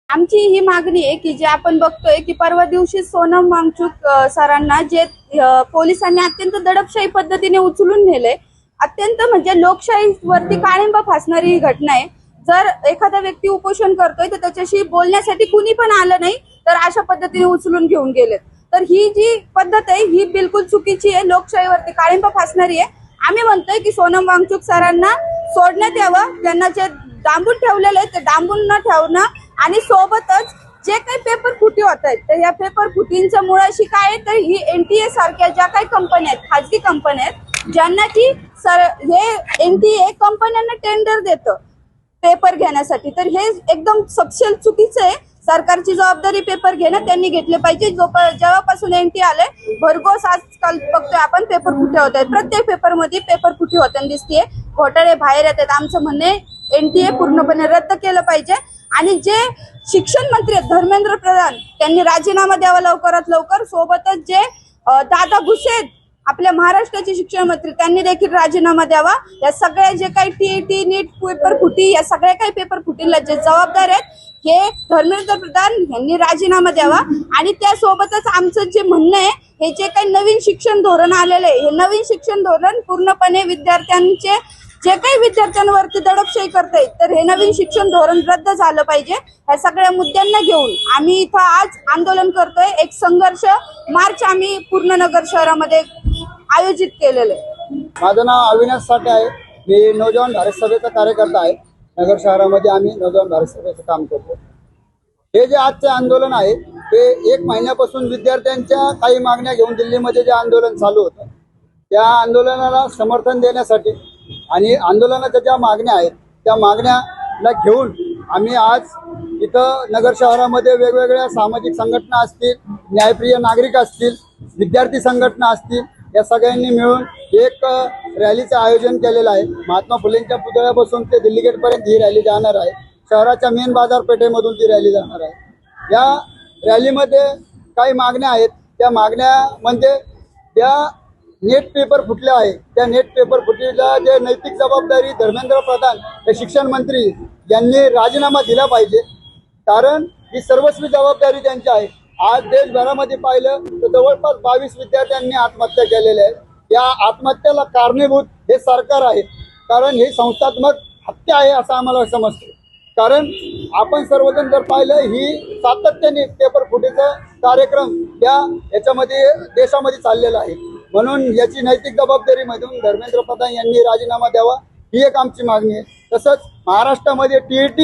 आमची ही मागणी आहे की जे आपण बघतोय की परवा दिवशी सोनम वांगचुक सरांना जे पोलिसांनी अत्यंत दडपशाही पद्धतीने उचलून नेले, अत्यंत म्हणजे लोकशाहीवरती काळिंबा फासणारी ही घटना आहे। जर एखादा व्यक्ती उपोषण करतोय तर त्याच्याशी बोलण्यासाठी कुणी पण आलं नाही, तर अशा पद्धतीने उचलून घेऊन गेलेत। तर ही जी पद्धत आहे ही बिलकुल चुकीची आहे, लोकशाहीवरती काळिंबा फासणारी आहे। आम्ही म्हणतोय की सोनम वांगचुक सरांना सोडण्यात यावं, त्यांना जे डांबून ठेवलेले ते डांबून न ठेवणं आणि सोबतच जे काही पेपर फुटी होत आहेत तर या पेपर फुटींचं मुळ अशी काय आहे, तर ही NTA सारख्या ज्या काही कंपन्या आहेत, खाजगी कंपन्या आहेत, ज्यांना की हे NTA कंपन्यांना टेंडर देतं पेपर घेण्यासाठी, तर हे एकदम सपशेल चुकीचं आहे। सरकारची जबाबदारी पेपर घेणं त्यांनी घेतले पाहिजे। जेव्हापासून NTA आले भरघोस आजकाल बघतोय आपण पेपर फुटे होत आहेत, प्रत्येक पेपरमध्ये पेपर फुटी होताना दिसतीये, घोटाळे बाहेर येतात। आमचं म्हणणे NTA पूर्णपणे रद्द केलं पाहिजे आणि जे शिक्षण मंत्री आहेत धर्मेंद्र प्रधान त्यांनी राजीनामा द्यावा लवकरात लवकर। सोबतच जे दादा भुसे आहेत आपल्या महाराष्ट्राचे शिक्षण मंत्री, त्यांनी देखील राजीनामा द्यावा। या सगळ्या जे काही TET नीट पेपर फुटी या सगळ्या काही पेपर फुटीला जे जबाबदार आहेत हे धर्मेंद्र प्रधान यांनी राजीनामा द्यावा। आणि त्यासोबतच आमचं जे म्हणणं आहे, हे जे काही नवीन शिक्षण धोरण आलेलं आहे, हे नवीन शिक्षण धोरण पूर्णपणे विद्यार्थ्यांचे जे काही विद्यार्थ्यांवरती दडपशाही करते, तर हे नवीन शिक्षण धोरण रद्द झालं पाहिजे। या सगळ्या मुद्द्यांना घेऊन आम्ही इथं आज आंदोलन करतोय। एक संघर्ष मार्च आम्ही पूर्ण नगर शहरामध्ये आयोजित केलेलं आहे। माझं नाव अविनाश साठे आहे, मी नौजवान भारत सभेचा कार्यकर्ता आहे। नगर शहरामध्ये आम्ही नौजवान भारत सभेचं काम करतो। हे जे आजचे आंदोलन आहे ते 1 महिन्यापासून विद्यार्थ्यांच्या काही मागण्या घेऊन दिल्लीमध्ये जे आंदोलन चालू होतं, त्या आंदोलनाला समर्थन देण्यासाठी आणि आंदोलनाच्या ज्या मागण्या आहेत त्या मागण्याला घेऊन आम्ही आज इथं नगर शहरामध्ये वेगवेगळ्या सामाजिक संघटना असतील, न्यायप्रिय नागरिक असतील, विद्यार्थी संघटना असतील, या सगळ्यांनी मिळून एक रॅलीचं आयोजन केलेलं आहे। महात्मा फुलेंच्या पुतळ्यापासून ते दिल्ली गेटपर्यंत ही रॅली जाणार आहे। शहराच्या मेन बाजारपेठेमधून ती रॅली जाणार आहे। या रॅलीमध्ये काही मागण्या आहेत, त्या मागण्या म्हणजे त्या नेट पेपर फुटले आहे, त्या नेट पेपर फुटीला जे नैतिक जबाबदारी धर्मेंद्र प्रधान हे शिक्षण मंत्री यांनी राजीनामा दिला पाहिजे, कारण ही सर्वस्वी जबाबदारी त्यांची आहे। आज देशभरामध्ये पाहिलं तर जवळपास 22 विद्यार्थ्यांनी आत्महत्या केलेल्या आहेत। या आत्महत्येला कारणीभूत हे सरकार आहे, कारण हे संस्थात्मक हत्या आहे असं आम्हाला समजतं। कारण आपण सर्वजण जर पाहिलं ही सातत्याने पेपर फुटीचा कार्यक्रम याच्यामध्ये देशामध्ये चाललेला आहे, म्हणून याची नैतिक जबाबदारीमधून धर्मेंद्र प्रधान यांनी राजीनामा द्यावा, ही एक आमची मागणी आहे। तसंच महाराष्ट्रामध्ये TET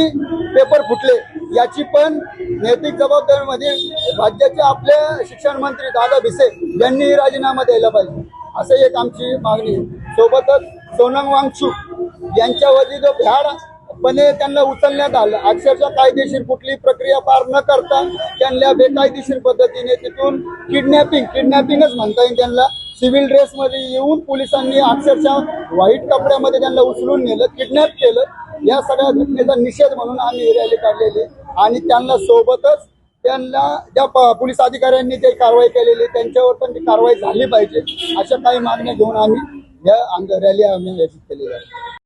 पेपर फुटले याची पण नैतिक जबाबदारीमध्ये राज्याचे आपले शिक्षण मंत्री दादा भुसे यांनी राजीनामा द्यायला पाहिजे, असं एक आमची मागणी आहे। सोबतच सोनम वांगचुक यांच्यावरती जो भ्याडपणे त्यांना उचलण्यात आलं, अक्षरशः कायदेशीर कुठली प्रक्रिया पार न करता त्यांना बेकायदेशीर पद्धतीने तिथून किडनॅपिंगच म्हणता येईल, त्यांना सिव्हिल ड्रेसमध्ये येऊन पोलिसांनी अक्षरशः व्हाईट कपड्यामध्ये त्यांना उचलून नेलं, किडनॅप केलं। या सगळ्या घटनेचा निषेध म्हणून आम्ही रॅली काढलेली आणि त्यांना सोबतच त्यांना ज्या पोलीस अधिकाऱ्यांनी जे कारवाई केलेली त्यांच्यावर पण ती कारवाई झाली पाहिजे, अशा काही मागण्या घेऊन आम्ही या रॅली आयोजित केलेली आहे।